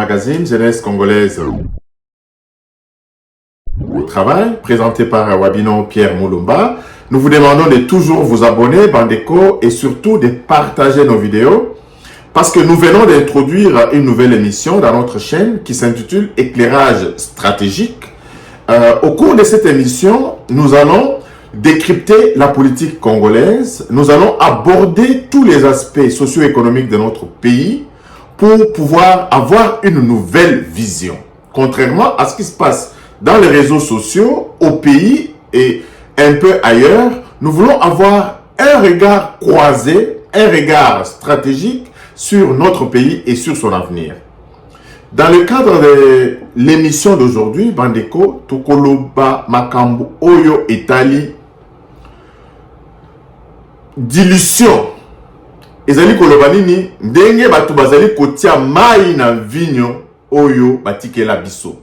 magazine Jeunesse Congolaise au travail, présenté par Wabino Pierre Moulumba. Nous vous demandons de toujours vous abonner, Bandeko, et surtout de partager nos vidéos, parce que nous venons d'introduire une nouvelle émission dans notre chaîne qui s'intitule Éclairage stratégique. Au cours de cette émission, nous allons décrypter la politique congolaise, nous allons aborder tous les aspects socio-économiques de notre pays pour pouvoir avoir une nouvelle vision. Contrairement à ce qui se passe dans les réseaux sociaux, au pays et un peu ailleurs, nous voulons avoir un regard croisé, un regard stratégique sur notre pays et sur son avenir. Dans le cadre de l'émission d'aujourd'hui, Bandeko, Tokoloba Makambu Oyo Etali, dilution. Ezali koloba nini ndenge batu bazali kotia mai na vinyo oyo batikela biso.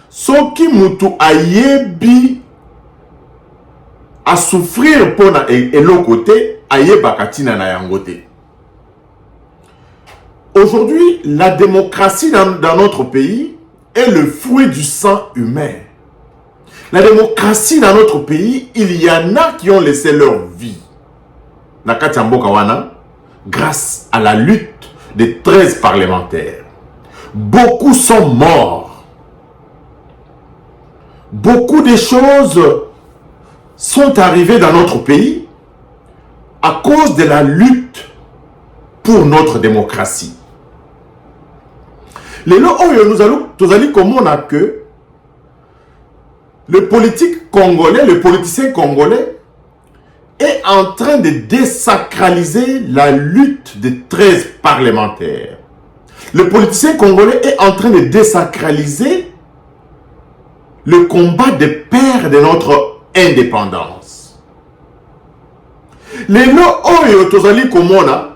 Soki mutu ayebi a souffrir pona eloko te, ayeba tina na yango te. Aujourd'hui, la démocratie dans notre pays est le fruit du sang humain. La démocratie dans notre pays, il y en a qui ont laissé leur vie. Nakati Mboka wana, grâce à la lutte des 13 parlementaires. Beaucoup sont morts. Beaucoup de choses sont arrivées dans notre pays à cause de la lutte pour notre démocratie. Les lois nous allons comprendre que le politique congolais, le politicien congolais est en train de désacraliser la lutte des 13 parlementaires. Le politicien congolais est en train de désacraliser le combat des pères de notre indépendance. Les lois tozali komona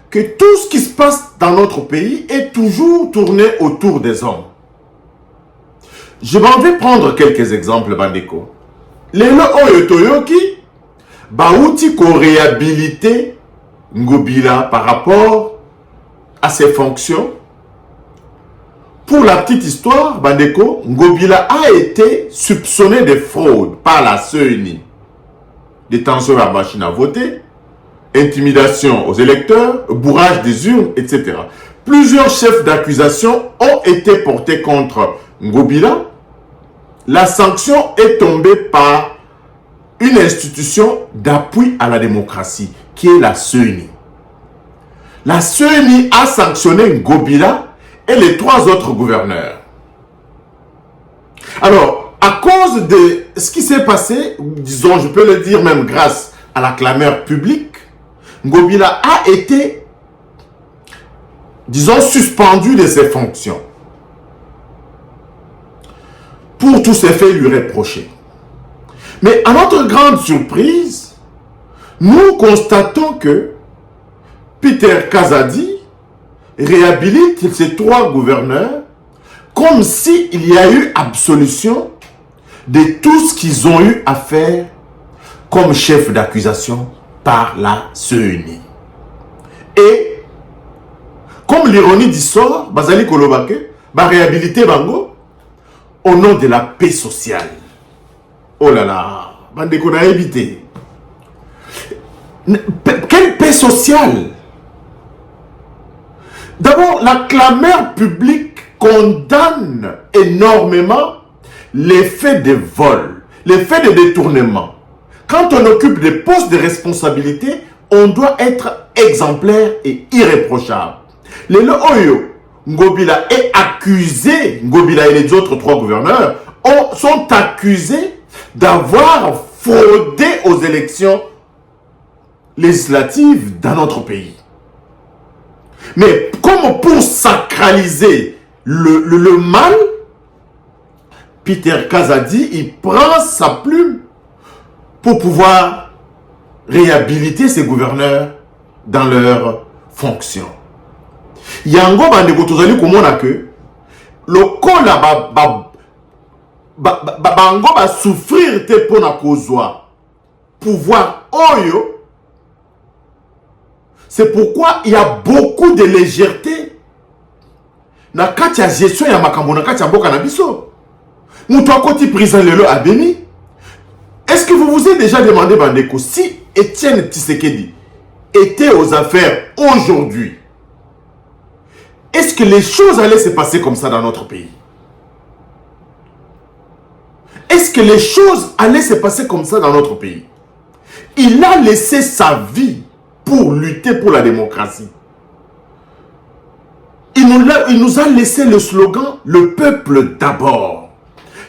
que tout ce qui se passe dans notre pays est toujours tourné autour des hommes. Je m'en vais prendre quelques exemples, Bandeko. Les lois toyoki bauti ko réhabiliter Ngobila par rapport à ses fonctions. Pour la petite histoire, Bandeko, Ngobila a été soupçonné de fraude par la CENI. Détention de la machine à voter, intimidation aux électeurs, bourrage des urnes, etc. Plusieurs chefs d'accusation ont été portés contre Ngobila. La sanction est tombée par une institution d'appui à la démocratie, qui est la CENI. La CENI a sanctionné Ngobila et les 3 autres gouverneurs. Alors, à cause de ce qui s'est passé, disons, je peux le dire même grâce à la clameur publique, Ngobila a été, disons, suspendu de ses fonctions. Pour tous ces faits lui reprochés. Mais à notre grande surprise, nous constatons que Peter Kazadi réhabilite ces 3 gouverneurs comme s'il y a eu absolution de tout ce qu'ils ont eu à faire comme chef d'accusation par la CENI. Et comme l'ironie du sort, Bazali Kolobake va réhabiliter Bango au nom de la paix sociale. Oh là là, Bandeko n'a évité. Quelle paix sociale? D'abord, la clameur publique condamne énormément les faits de vol, les faits de détournement. Quand on occupe des postes de responsabilité, on doit être exemplaire et irréprochable. Les Oyo, Ngobila est accusé, Ngobila et les autres 3 gouverneurs sont accusés d'avoir fraudé aux élections législatives dans notre pays. Mais comme pour sacraliser le mal, Peter Kazadi, il prend sa plume pour pouvoir réhabiliter ces gouverneurs dans leurs fonctions. Yango bandeko tozali komona que lokola bango ba souffrir te pona kozwa pouvoir oyo. C'est pourquoi il y a beaucoup de légèreté na kati ya gestion ya makambo na kati ya mboka na biso. Moutou akoti président lelo abemi. Est-ce que vous vous êtes déjà demandé, Bandeko, si Étienne Tshisekedi était aux affaires aujourd'hui, est-ce que les choses allaient se passer comme ça dans notre pays? Est-ce que les choses allaient se passer comme ça dans notre pays? Il a laissé sa vie pour lutter pour la démocratie. Il nous a laissé le slogan « Le peuple d'abord ».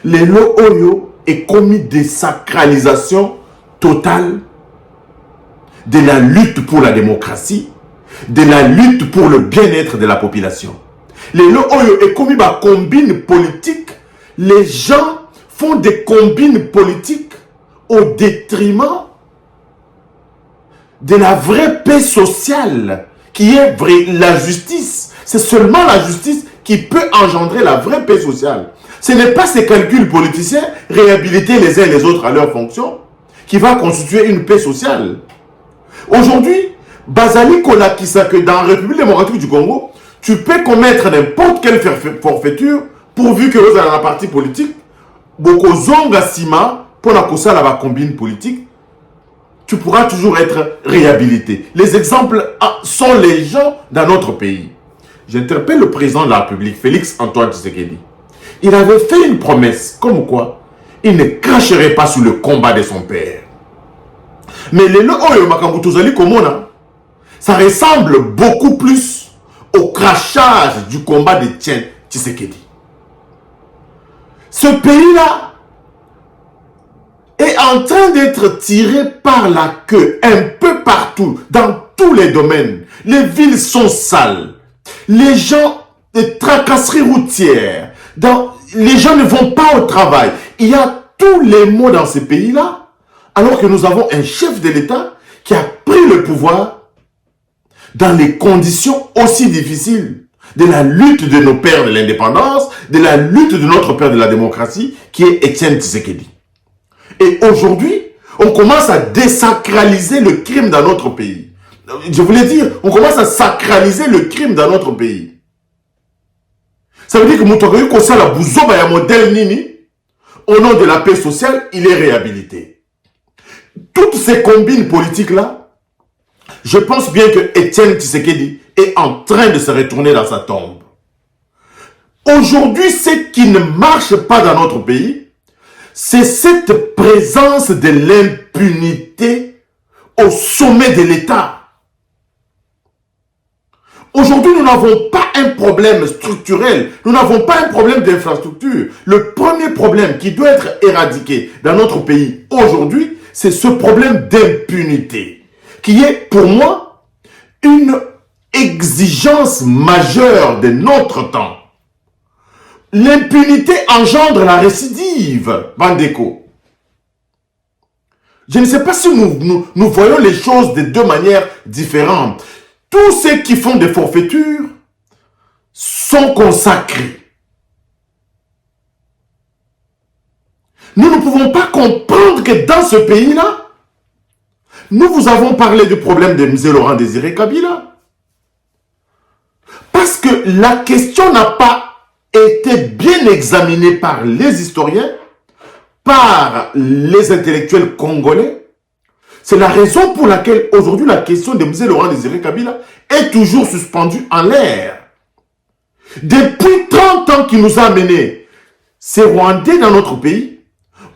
Les Oyo est commis de sacralisation totale de la lutte pour la démocratie, de la lutte pour le bien-être de la population. Les Oyo est commis par combine politique. Les gens font des combines politiques au détriment de la vraie paix sociale qui est la justice. C'est seulement la justice qui peut engendrer la vraie paix sociale. Ce n'est pas ces calculs politiciens, réhabiliter les uns et les autres à leur fonction, qui va constituer une paix sociale. Aujourd'hui, Bazali Kolakisa, que dans la République démocratique du Congo, tu peux commettre n'importe quelle forfaiture, pourvu que vous avez la partie politique, beaucoup zonga sima, pour la kosa la combine politique, tu pourras toujours être réhabilité. Les exemples sont les gens dans notre pays. J'interpelle le président de la République, Félix Antoine Tshisekedi. Il avait fait une promesse, comme quoi il ne cracherait pas sur le combat de son père. Mais les Oyo Makambu Tozali Komona, ça ressemble beaucoup plus au crachage du combat de Tshisekedi. Ce pays-là est en train d'être tiré par la queue un peu partout, dans tous les domaines. Les villes sont sales. Les gens, des tracasseries routières. Les gens ne vont pas au travail. Il y a tous les maux dans ce pays-là, alors que nous avons un chef de l'État qui a pris le pouvoir dans les conditions aussi difficiles de la lutte de nos pères de l'indépendance, de la lutte de notre père de la démocratie, qui est Étienne Tshisekedi. Et aujourd'hui, on commence à désacraliser le crime dans notre pays. Je voulais dire, on commence à sacraliser le crime dans notre pays. Ça veut dire que Moutogoyu Kosala Bouzoba ya modèle Nini, au nom de la paix sociale, il est réhabilité. Toutes ces combines politiques-là, je pense bien que Étienne Tshisekedi est en train de se retourner dans sa tombe. Aujourd'hui, ce qui ne marche pas dans notre pays, c'est cette présence de l'impunité au sommet de l'État. Aujourd'hui, nous n'avons pas un problème structurel, nous n'avons pas un problème d'infrastructure. Le premier problème qui doit être éradiqué dans notre pays aujourd'hui, c'est ce problème d'impunité, qui est pour moi une exigence majeure de notre temps. L'impunité engendre la récidive, Bandeko. Je ne sais pas si nous voyons les choses de deux manières différentes. Tous ceux qui font des forfaitures sont consacrés. Nous ne pouvons pas comprendre que dans ce pays-là, nous vous avons parlé du problème de M. Laurent Désiré Kabila. Parce que la question n'a pas été bien examinée par les historiens, par les intellectuels congolais. C'est la raison pour laquelle aujourd'hui la question de M. Laurent Désiré Kabila est toujours suspendue en l'air. Depuis 30 ans qu'il nous a menés, ces Rwandais dans notre pays,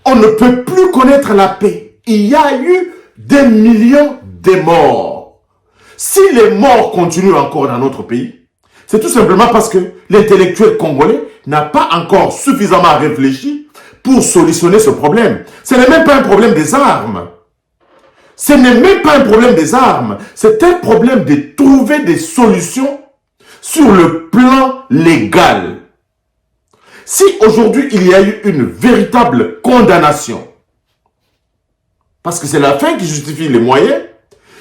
on ne peut plus connaître la paix. Il y a eu des millions de morts. Si les morts continuent encore dans notre pays, c'est tout simplement parce que l'intellectuel congolais n'a pas encore suffisamment réfléchi pour solutionner ce problème. Ce n'est même pas un problème des armes. Ce n'est même pas un problème des armes. C'est un problème de trouver des solutions sur le plan légal. Si aujourd'hui il y a eu une véritable condamnation, parce que c'est la fin qui justifie les moyens,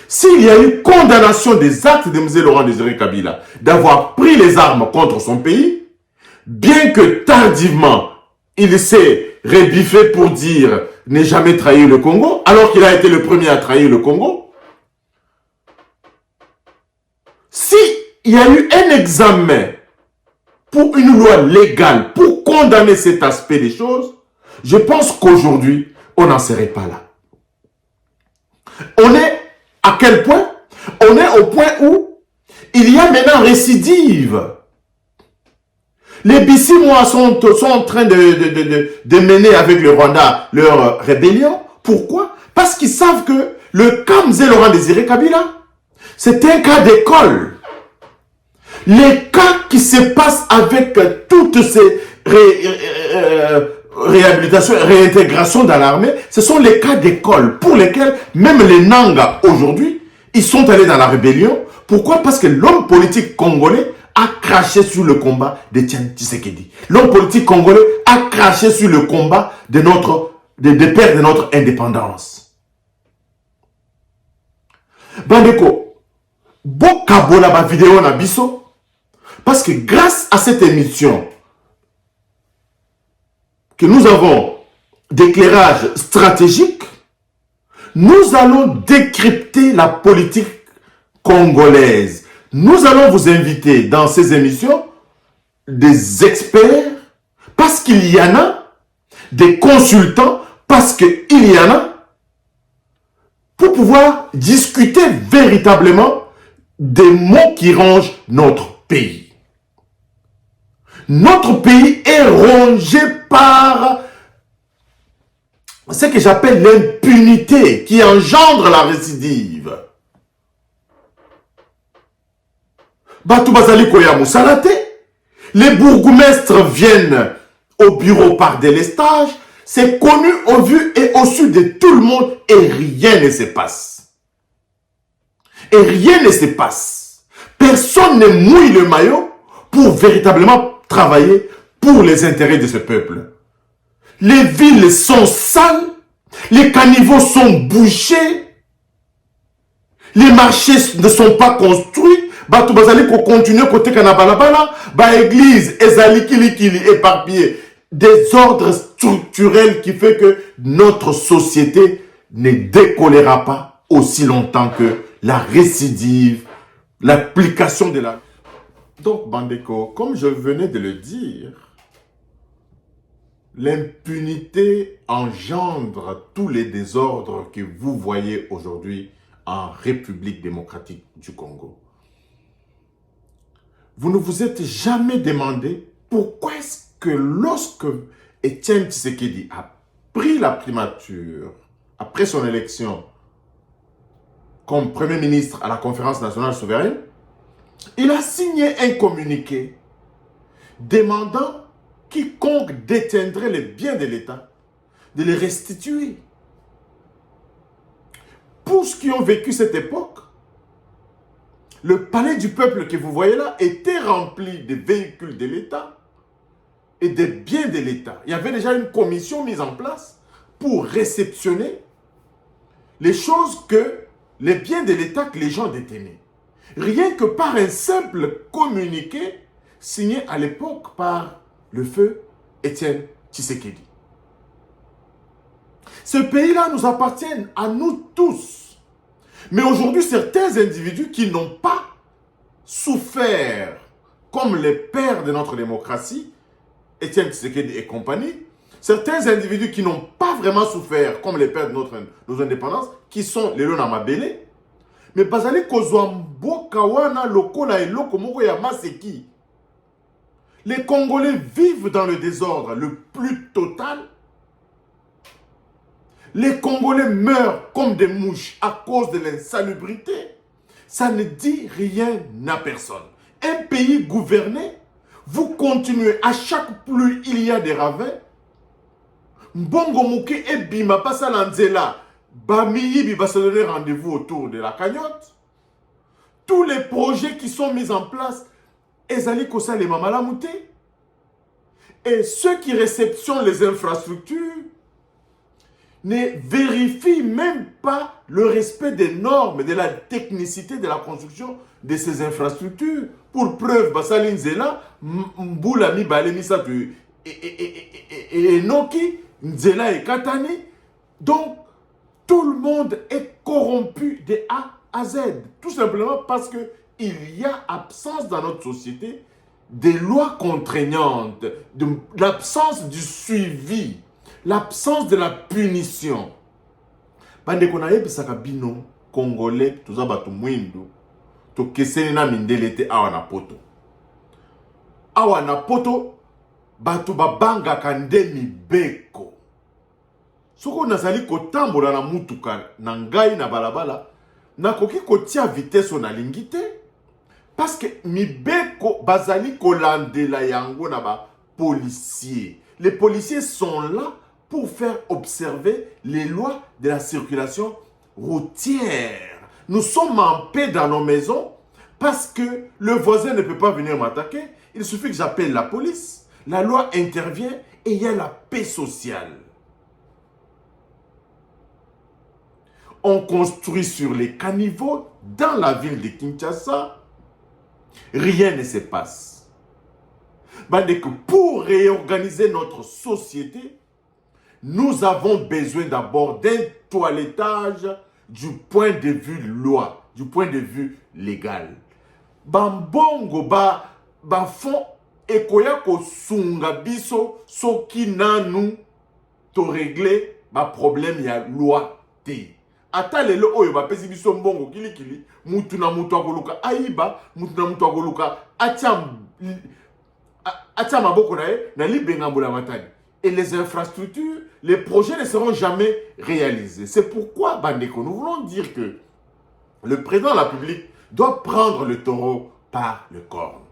s'il y a eu condamnation des actes de M. Laurent Désiré Kabila d'avoir pris les armes contre son pays, bien que tardivement il s'est rébiffé pour dire n'est jamais trahi le Congo, alors qu'il a été le premier à trahir le Congo. Si il y a eu un examen pour une loi légale, pour condamner cet aspect des choses, je pense qu'aujourd'hui, on n'en serait pas là. On est à quel point? On est au point où il y a maintenant récidive. Les Bissimois sont en train de mener avec le Rwanda leur rébellion. Pourquoi? Parce qu'ils savent que le cas Mzee Laurent Désiré Kabila, c'est un cas d'école. Les cas qui se passent avec toutes ces réhabilitations, réintégrations dans l'armée, ce sont les cas d'école pour lesquels même les Nanga aujourd'hui, ils sont allés dans la rébellion. Pourquoi? Parce que l'homme politique congolais a craché sur le combat de Etienne Tshisekedi. L'homme politique congolais a craché sur le combat des pères de notre indépendance. Bandeko, bokabola ba vidéo na biso, parce que grâce à cette émission que nous avons d'éclairage stratégique, nous allons décrypter la politique congolaise. Nous allons vous inviter dans ces émissions des experts, parce qu'il y en a, des consultants, parce qu'il y en a, pour pouvoir discuter véritablement des mots qui rongent notre pays. Notre pays est rongé par ce que j'appelle l'impunité qui engendre la récidive. Batou Bazali Koya Moussalate, les bourgmestres viennent au bureau par délestage, c'est connu au vu et au su de tout le monde et rien ne se passe. Et rien ne se passe. Personne ne mouille le maillot pour véritablement travailler pour les intérêts de ce peuple. Les villes sont sales, les caniveaux sont bouchés, les marchés ne sont pas construits. Batou bazali ko continuer côté kanabalabala, ba église ezali kili éparpillé. Désordre structurel qui fait que notre société ne décollera pas aussi longtemps que la récidive, l'application de la... Donc, Bandeko, comme je venais de le dire, l'impunité engendre tous les désordres que vous voyez aujourd'hui en République démocratique du Congo. Vous ne vous êtes jamais demandé pourquoi est-ce que lorsque Etienne Tshisekedi a pris la primature après son élection comme Premier ministre à la Conférence nationale souveraine, il a signé un communiqué demandant quiconque détiendrait les biens de l'État de les restituer. Pour ceux qui ont vécu cette époque, le palais du peuple que vous voyez là était rempli de véhicules de l'État et des biens de l'État. Il y avait déjà une commission mise en place pour réceptionner les choses que, les biens de l'État que les gens détenaient. Rien que par un simple communiqué signé à l'époque par le feu Etienne Tshisekedi. Ce pays-là nous appartient à nous tous. Mais aujourd'hui, certains individus qui n'ont pas souffert comme les pères de notre démocratie, Etienne Tshisekedi et compagnie, certains individus qui n'ont pas vraiment souffert comme les pères de nos indépendances, qui sont les Lona Mabele, mais bazali kozwambo kawana lokola eloko moko ya maseki. Les Congolais vivent dans le désordre le plus total. Les Congolais meurent comme des mouches à cause de l'insalubrité. Ça ne dit rien à personne. Un pays gouverné, vous continuez, à chaque pluie, il y a des ravins. Mbongo Mouké et Bima Passalanzela, Bamiyi va se donner rendez-vous autour de la cagnotte. Tous les projets qui sont mis en place, Ezali Kosa les Mamalamouté. Et ceux qui réceptionnent les infrastructures ne vérifient même pas le respect des normes, de la technicité de la construction de ces infrastructures. Pour preuve, Bassalin Nzela, Mboula Mibale Misatu et Noki, Nzela et Katani. Donc, tout le monde est corrompu de A à Z. Tout simplement parce qu'il y a absence dans notre société des lois contraignantes, de l'absence du suivi, l'absence de la punition. Bande qu'on a yebisaka bino, Congolais, tout ça batu mwindu, to keseni na mindele te awa na poto. Awa na poto, batu babanga kande mibeko. Soko nazali kotambola na mutuka na ngai na balabala, nakoki kotia vitesse na lingite, parce que mibeko bazali kolandela yango na ba policiers. Les policiers sont là pour faire observer les lois de la circulation routière. Nous sommes en paix dans nos maisons parce que le voisin ne peut pas venir m'attaquer. Il suffit que j'appelle la police. La loi intervient et il y a la paix sociale. On construit sur les caniveaux dans la ville de Kinshasa. Rien ne se passe. Pour réorganiser notre société, nous avons besoin d'abord d'un toilettage du point de vue loi, du point de vue légal. Bambongo ba fond ekoya ko sunga biso soki nanu to régler ba problème ya loi te. Ata lelo oyo ba pesi biso mbongo kili mutu na mutu akoluka aiba, mutu na mutu akoluka atia maboko na ye na libenga mbula matani. Et les infrastructures, les projets ne seront jamais réalisés. C'est pourquoi, Bandeko, nous voulons dire que le président de la République doit prendre le taureau par le corne.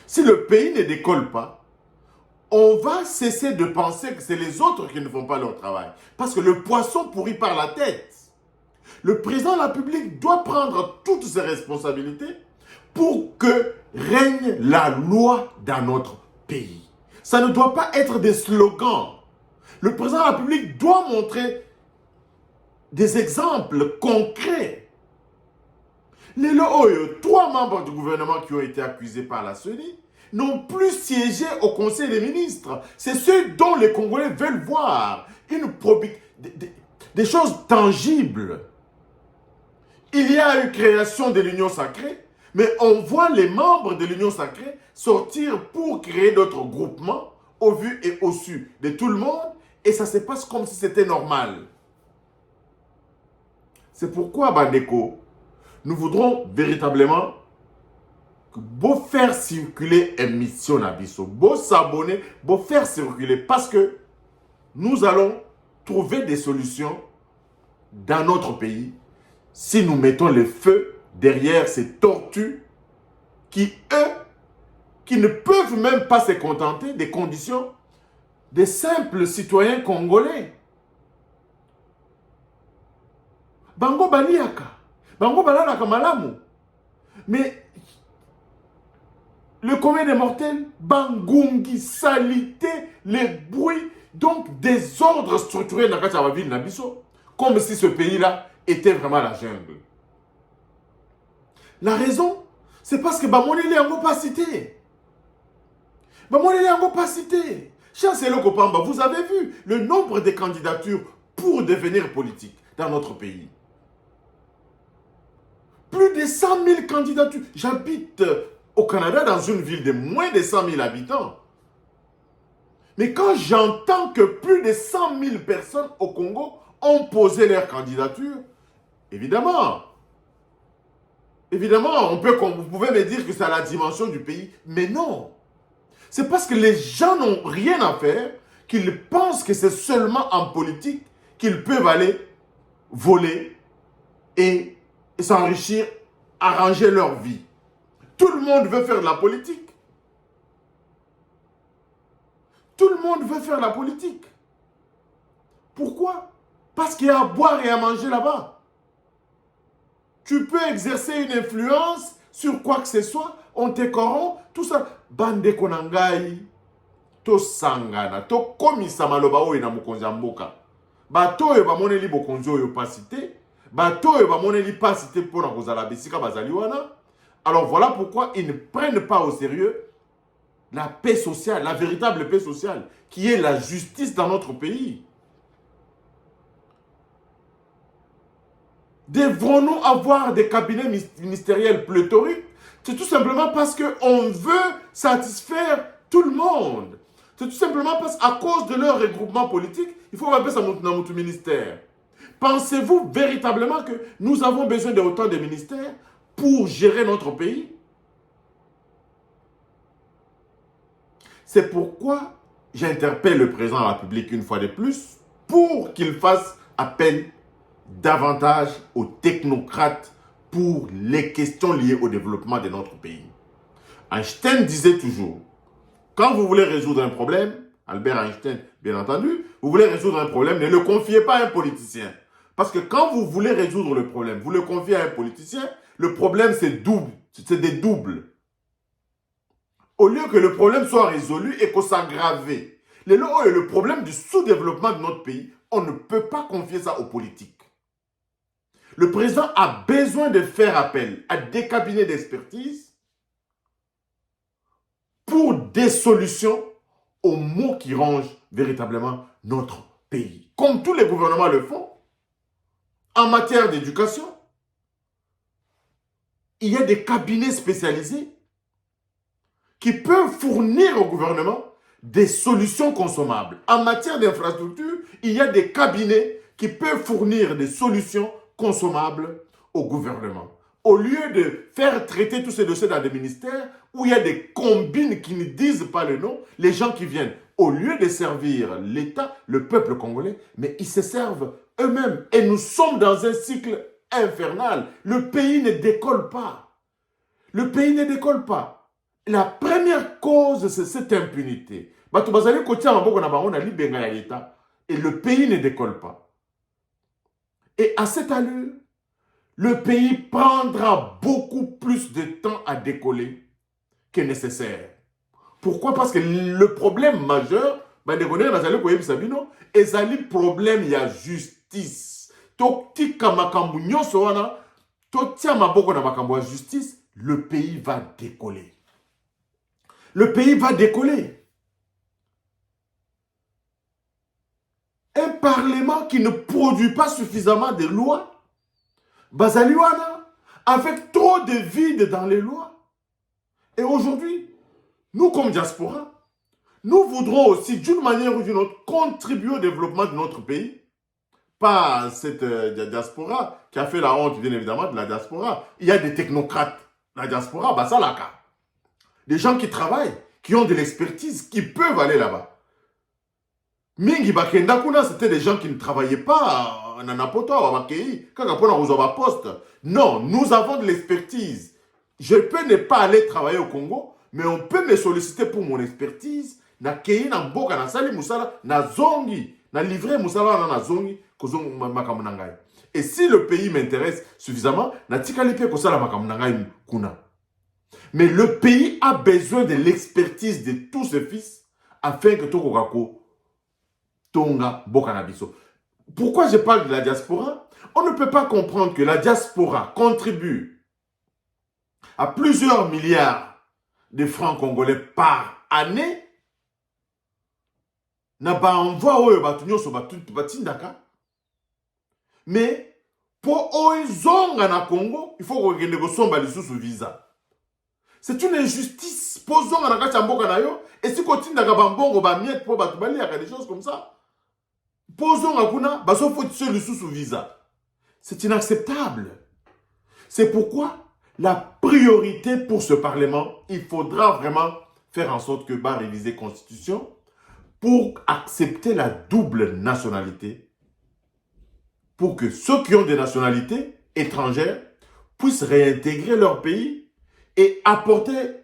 Si le pays ne décolle pas, on va cesser de penser que c'est les autres qui ne font pas leur travail. Parce que le poisson pourrit par la tête. Le président de la République doit prendre toutes ses responsabilités pour que règne la loi dans notre pays. Ça ne doit pas être des slogans. Le président de la République doit montrer des exemples concrets. Les 3 membres du gouvernement qui ont été accusés par la CENI n'ont plus siégé au Conseil des ministres. C'est ceux dont les Congolais veulent voir des choses tangibles. Il y a eu création de l'Union sacrée, mais on voit les membres de l'Union sacrée sortir pour créer d'autres groupements au vu et au su de tout le monde, et ça se passe comme si c'était normal. C'est pourquoi, Bandeko, nous voudrons véritablement que beau faire circuler émission Abisso, beau s'abonner, beau faire circuler, parce que nous allons trouver des solutions dans notre pays si nous mettons le feu derrière ces tortues qui, eux, qui ne peuvent même pas se contenter des conditions des simples citoyens congolais. Bango baliaka, bango balalaka malamu. Mais le commun des mortels, bangungi, salité, les bruits, donc des ordres structurés dans la ville Nabiso, comme si ce pays-là était vraiment la jungle. La raison, c'est parce que Bamoneli n'a pas cité. Bamoneli n'a pas cité. Chancelo Kopamba, vous avez vu le nombre de candidatures pour devenir politique dans notre pays. Plus de 100 000 candidatures. J'habite au Canada dans une ville de moins de 100 000 habitants. Mais quand j'entends que plus de 100 000 personnes au Congo ont posé leur candidature, évidemment, vous pouvez me dire que c'est à la dimension du pays, mais non. C'est parce que les gens n'ont rien à faire qu'ils pensent que c'est seulement en politique qu'ils peuvent aller voler et s'enrichir, arranger leur vie. Tout le monde veut faire de la politique. Tout le monde veut faire de la politique. Pourquoi? Parce qu'il y a à boire et à manger là-bas. Tu peux exercer une influence sur quoi que ce soit, on te corrompt, tout ça. Bande konangai, to sangana, to komisa maloba oyo na mokonzi ya mboka. Bato oyo bamoneli bokonzi oyo pasité, bato oyo bamoneli pasité pour na kozala bisika bazali wana. Alors voilà pourquoi ils ne prennent pas au sérieux la paix sociale, la véritable paix sociale, qui est la justice dans notre pays. Devrons-nous avoir des cabinets ministériels pléthoriques C'est tout simplement parce qu'on veut satisfaire tout le monde. C'est tout simplement parce qu'à cause de leur regroupement politique, il faut appeler ça dans notre ministère. Pensez-vous véritablement que nous avons besoin de autant de ministères pour gérer notre pays? C'est pourquoi j'interpelle le président de la République une fois de plus pour qu'il fasse appel davantage aux technocrates pour les questions liées au développement de notre pays. Einstein disait toujours, quand vous voulez résoudre un problème, Albert Einstein, bien entendu, vous voulez résoudre un problème, ne le confiez pas à un politicien. Parce que quand vous voulez résoudre le problème, vous le confiez à un politicien, le problème c'est double, c'est des doubles. Au lieu que le problème soit résolu et qu'on s'aggrave. Le problème du sous-développement de notre pays, on ne peut pas confier ça aux politiques. Le président a besoin de faire appel à des cabinets d'expertise pour des solutions aux maux qui rongent véritablement notre pays. Comme tous les gouvernements le font, en matière d'éducation, il y a des cabinets spécialisés qui peuvent fournir au gouvernement des solutions consommables. En matière d'infrastructure, il y a des cabinets qui peuvent fournir des solutions consommables au gouvernement. Au lieu de faire traiter tous ces dossiers dans des ministères où il y a des combines qui ne disent pas le nom, les gens qui viennent, au lieu de servir l'État, le peuple congolais, mais ils se servent eux-mêmes. Et nous sommes dans un cycle infernal. Le pays ne décolle pas. Le pays ne décolle pas. La première cause, c'est cette impunité. Et le pays ne décolle pas. Et à cette allure, le pays prendra beaucoup plus de temps à décoller que nécessaire. Pourquoi? Parce que le problème majeur, c'est le problème de la justice. Justice, le pays va décoller. Le pays va décoller. Un parlement qui ne produit pas suffisamment de lois, Bazaliwana, avec trop de vide dans les lois. Et aujourd'hui, nous comme diaspora, nous voudrons aussi d'une manière ou d'une autre contribuer au développement de notre pays. Pas cette diaspora qui a fait la honte, bien évidemment, de la diaspora. Il y a des technocrates. La diaspora, bah ça, là, des gens qui travaillent, qui ont de l'expertise, qui peuvent aller là-bas. Mingi Bakendakuna, c'était des gens qui ne travaillaient pas en Anapoto, à Bakei, quand on a poste. Non, nous avons de l'expertise. Je peux ne pas aller travailler au Congo, mais on peut me solliciter pour mon expertise. Na kei na mboka na sali musala na zongi, na livrer musala na zongi kozongi makamunangai. Et si le pays m'intéresse suffisamment, na tikali pe kosala makamunangai kuna. Mais le pays a besoin de l'expertise de tous ses fils afin que Tokokako Tonga Bokanabiso. Pourquoi je parle de la diaspora? On ne peut pas comprendre que la diaspora contribue à plusieurs milliards de francs congolais par année. Mais pour Oizonga na Congo, il faut que nous visa. C'est une injustice. Posons à la Chamboka nayo. Et si continue à Gabambongo, Bamiet, pour Batubali, il y a des choses comme ça. Posons à Kuna, Baso faut se le sous visa. C'est inacceptable. C'est pourquoi la priorité pour ce Parlement, il faudra vraiment faire en sorte que va réviser la Constitution pour accepter la double nationalité. Pour que ceux qui ont des nationalités étrangères puissent réintégrer leur pays et apporter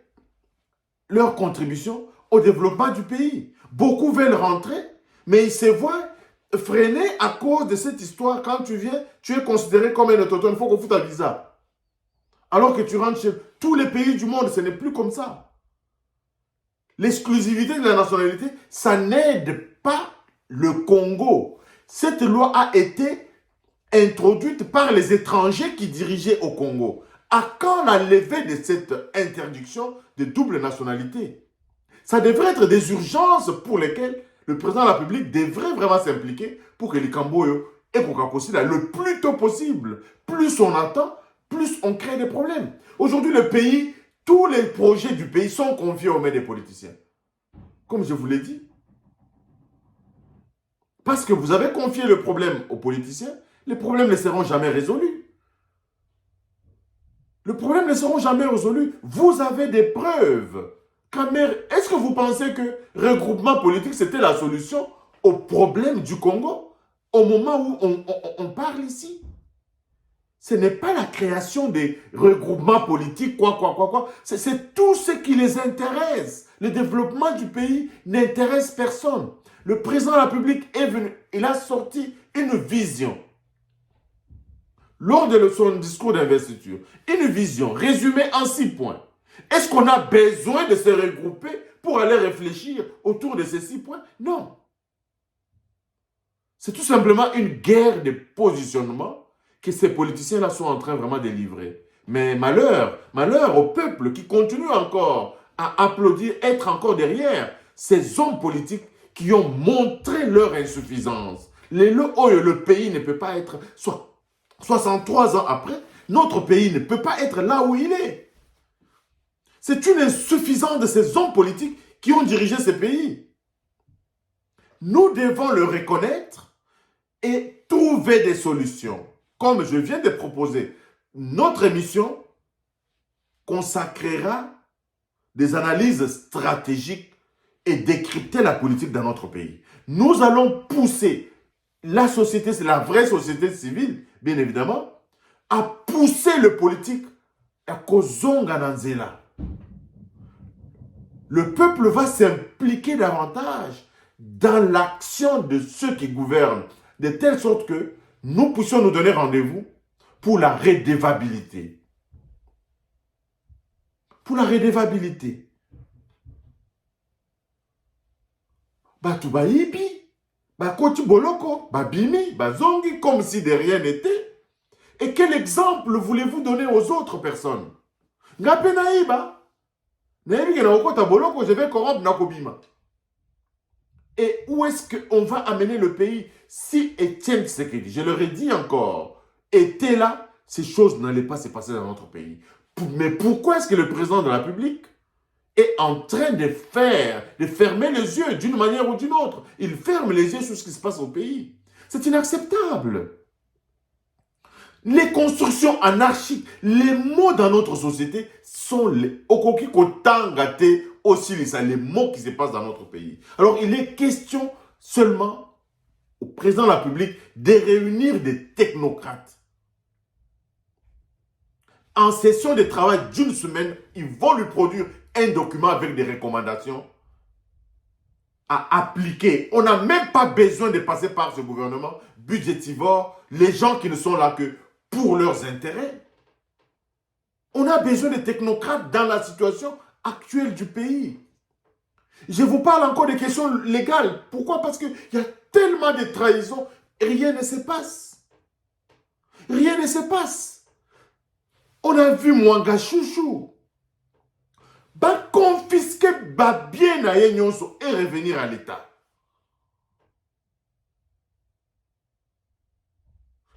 leur contribution au développement du pays. Beaucoup veulent rentrer, mais ils se voient freinés à cause de cette histoire. Quand tu viens, tu es considéré comme un autochtone, il faut qu'on foute un visa. Alors que tu rentres chez tous les pays du monde, ce n'est plus comme ça. L'exclusivité de la nationalité, ça n'aide pas le Congo. Cette loi a été introduite par les étrangers qui dirigeaient au Congo. À quand la levée de cette interdiction de double nationalité? Ça devrait être des urgences pour lesquelles le président de la République devrait vraiment s'impliquer pour que les Camboyo et Kokakosila le plus tôt possible. Plus on attend, plus on crée des problèmes. Aujourd'hui, le pays Tous les projets du pays sont confiés aux mains des politiciens. Comme je vous l'ai dit. Parce que vous avez confié le problème aux politiciens, les problèmes ne seront jamais résolus. Le problème ne seront jamais résolus. Vous avez des preuves. Est-ce que vous pensez que regroupement politique, c'était la solution au problème du Congo au moment où on parle ici? Ce n'est pas la création des regroupements politiques, quoi. C'est tout ce qui les intéresse. Le développement du pays n'intéresse personne. Le président de la République est venu, il a sorti une vision. Lors de son discours d'investiture, une vision résumée en 6 points. Est-ce qu'on a besoin de se regrouper pour aller réfléchir autour de ces 6 points? Non. C'est tout simplement une guerre de positionnement que ces politiciens-là sont en train vraiment de livrer. Mais malheur au peuple qui continue encore à applaudir, être encore derrière ces hommes politiques qui ont montré leur insuffisance. Le pays ne peut pas être, 63 ans après, notre pays ne peut pas être là où il est. C'est une insuffisance de ces hommes politiques qui ont dirigé ce pays. Nous devons le reconnaître et trouver des solutions. Comme je viens de proposer, notre émission consacrera des analyses stratégiques et décrypter la politique dans notre pays. Nous allons pousser la société, c'est la vraie société civile, bien évidemment, à pousser le politique à Kozonga Nanzela. Le peuple va s'impliquer davantage dans l'action de ceux qui gouvernent, de telle sorte que nous puissions nous donner rendez-vous pour la redevabilité. Pour la redevabilité. Batu bayibi, bakoti boloko, babimi, bazongi, comme si de rien n'était. Et quel exemple voulez-vous donner aux autres personnes? Ngape naïba, naïbi na okota boloko, je vais corrompre nakobima. Et où est-ce qu'on va amener le pays si Étienne Tshisekedi, je leur ai dit encore, était là, ces choses n'allaient pas se passer dans notre pays. Mais pourquoi est-ce que le président de la République est en train de fermer les yeux d'une manière ou d'une autre? Il ferme les yeux sur ce qui se passe au pays. C'est inacceptable. Les constructions anarchiques, les mots dans notre société sont les okoki kotangate aussi les mots qui se passent dans notre pays. Alors il est question seulement au président de la République de réunir des technocrates. En session de travail d'une semaine, ils vont lui produire un document avec des recommandations à appliquer. On n'a même pas besoin de passer par ce gouvernement budgétivore, les gens qui ne sont là que pour leurs intérêts. On a besoin de technocrates dans la situation actuelle du pays. Je vous parle encore des questions légales. Pourquoi? Parce qu'il y a tellement de trahisons, rien ne se passe. Rien ne se passe. On a vu Mwanga Chouchou confisquer bien à Yenyonso et revenir à l'État.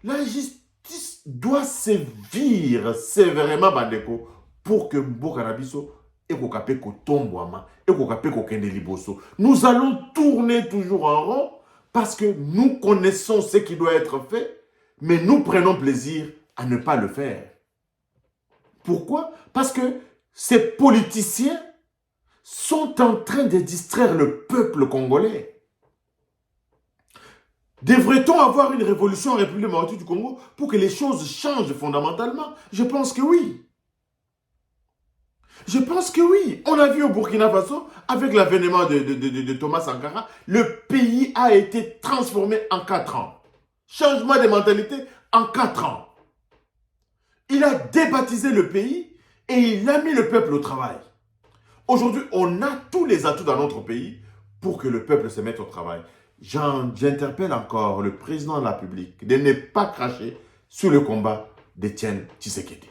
La justice doit sévir sévèrement Bandeko pour que Mbokarabiso et Kokape Kotombouama et Kokape Kokende Liboso. Nous allons tourner toujours en rond parce que nous connaissons ce qui doit être fait, mais nous prenons plaisir à ne pas le faire. Pourquoi? Parce que ces politiciens sont en train de distraire le peuple congolais. Devrait-on avoir une révolution en République démocratique du Congo pour que les choses changent fondamentalement? Je pense que oui. Je pense que oui. On a vu au Burkina Faso, avec l'avènement de Thomas Sankara, le pays a été transformé en 4 ans. Changement de mentalité en 4 ans. Il a débaptisé le pays et il a mis le peuple au travail. Aujourd'hui, on a tous les atouts dans notre pays pour que le peuple se mette au travail. J'interpelle encore le président de la République de ne pas cracher sur le combat d'Étienne Tshisekedi.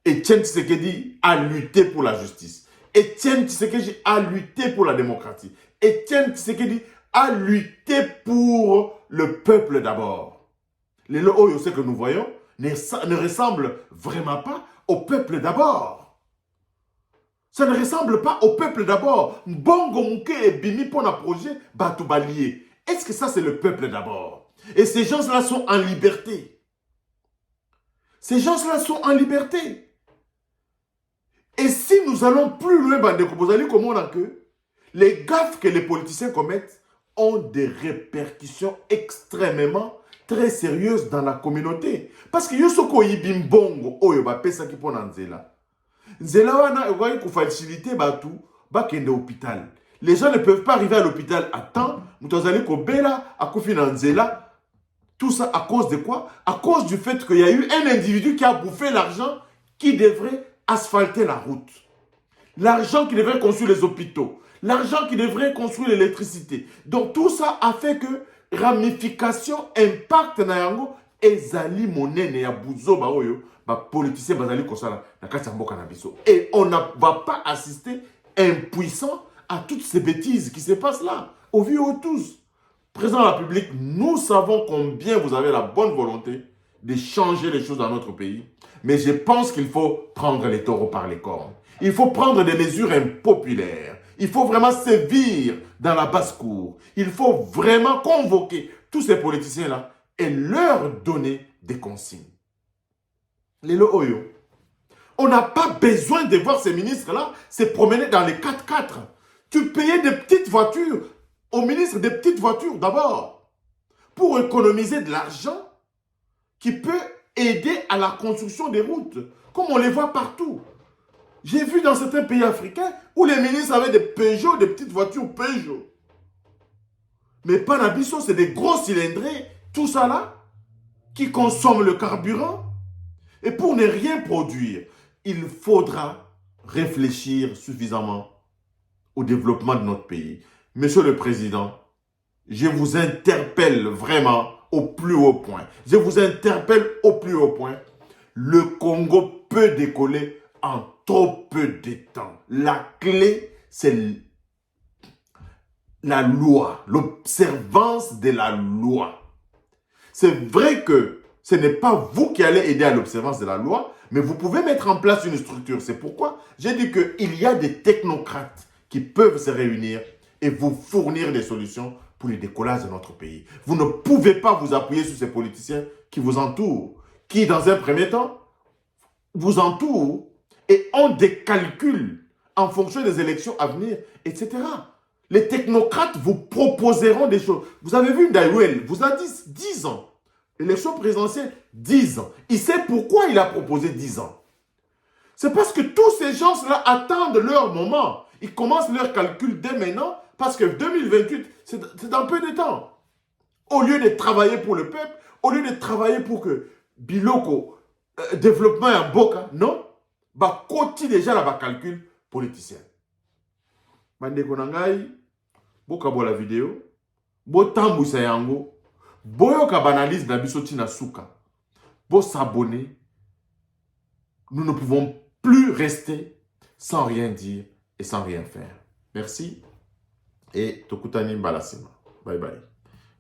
Étienne Tshisekedi a lutté pour la justice. Étienne Tshisekedi a lutté pour la démocratie. Étienne Tshisekedi a lutté pour le peuple d'abord. Les lois que nous voyons ne ressemblent vraiment pas au peuple d'abord. Ça ne ressemble pas au peuple d'abord. Bongo Mouké et Bimi pour un projet Batoubalié. Est-ce que ça, c'est le peuple d'abord? Et ces gens-là sont en liberté. Ces gens-là sont en liberté. Et si nous allons plus loin, vous allez comprendre que les gaffes que les politiciens commettent ont des répercussions extrêmement très sérieuses dans la communauté. Parce que yosoko yibimbongo oyo ba pesa ki pona nzela. Nzela wana voyez qu'on faciliter batu ba kende hôpital. Les gens ne peuvent pas arriver à l'hôpital à temps. Mutazali ko bela akufi na nzela. Tout ça à cause de quoi? À cause du fait qu'il y a eu un individu qui a bouffé l'argent qui devrait asphalter la route. L'argent qui devrait construire les hôpitaux. L'argent qui devrait construire l'électricité. Donc tout ça a fait que ramification, impact na yango, ezali monene ya buzo ba oyo, ba politicien bazali kosala na kati ya mboka na biso. Et on ne va pas assister impuissant à toutes ces bêtises qui se passent là. Au vu de tous. Président de la République, nous savons combien vous avez la bonne volonté de changer les choses dans notre pays. Mais je pense qu'il faut prendre les taureaux par les cornes. Il faut prendre des mesures impopulaires. Il faut vraiment sévir dans la basse-cour. Il faut vraiment convoquer tous ces politiciens-là et leur donner des consignes. Lelo Oyo, on n'a pas besoin de voir ces ministres-là se promener dans les 4x4. Tu payais des petites voitures, aux ministres des petites voitures d'abord, pour économiser de l'argent qui peut aider à la construction des routes, comme on les voit partout. J'ai vu dans certains pays africains où les ministres avaient des Peugeot, des petites voitures Peugeot. Mais Panabiso, c'est des gros cylindrés, tout ça là, qui consomment le carburant. Et pour ne rien produire, il faudra réfléchir suffisamment au développement de notre pays. Monsieur le Président, je vous interpelle vraiment au plus haut point. Je vous interpelle au plus haut point. Le Congo peut décoller en trop peu de temps. La clé, c'est la loi, l'observance de la loi. C'est vrai que ce n'est pas vous qui allez aider à l'observance de la loi, mais vous pouvez mettre en place une structure. C'est pourquoi j'ai dit qu'il y a des technocrates qui peuvent se réunir et vous fournir des solutions pour le décollage de notre pays. Vous ne pouvez pas vous appuyer sur ces politiciens qui vous entourent, qui dans un premier temps vous entourent et ont des calculs en fonction des élections à venir, etc. Les technocrates vous proposeront des choses. Vous avez vu Ndaïwel, vous a dit 10 ans. L'élection présidentielle, 10 ans. Il sait pourquoi il a proposé 10 ans. C'est parce que tous ces gens-là attendent leur moment. Ils commencent leur calcul dès maintenant parce que 2028, c'est dans peu de temps. Au lieu de travailler pour le peuple, au lieu de travailler pour que Biloko, développement en Boka, non, bah, côté déjà là, bah, calcul politicien. Bandeko nangai, boka bo la vidéo, bo tambu sa yango, boyo ka banalise na biso tina suka, bo s'abonner. Nous ne pouvons plus rester sans rien dire et sans rien faire. Merci et tokutani balasima. Bye bye.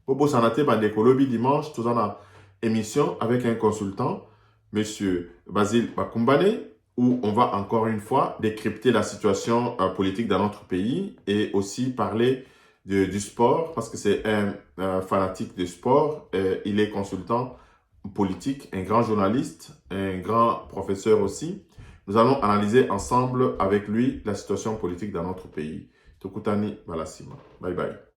Bobo sanate bandeko lobi dimanche, tous en a émission avec un consultant, monsieur Basile Bakumbane, où on va encore une fois décrypter la situation politique dans notre pays et aussi parler du sport, parce que c'est un fanatique de sport. Il est consultant politique, un grand journaliste, un grand professeur aussi. Nous allons analyser ensemble avec lui la situation politique dans notre pays. Tokutani Balasima. Bye bye.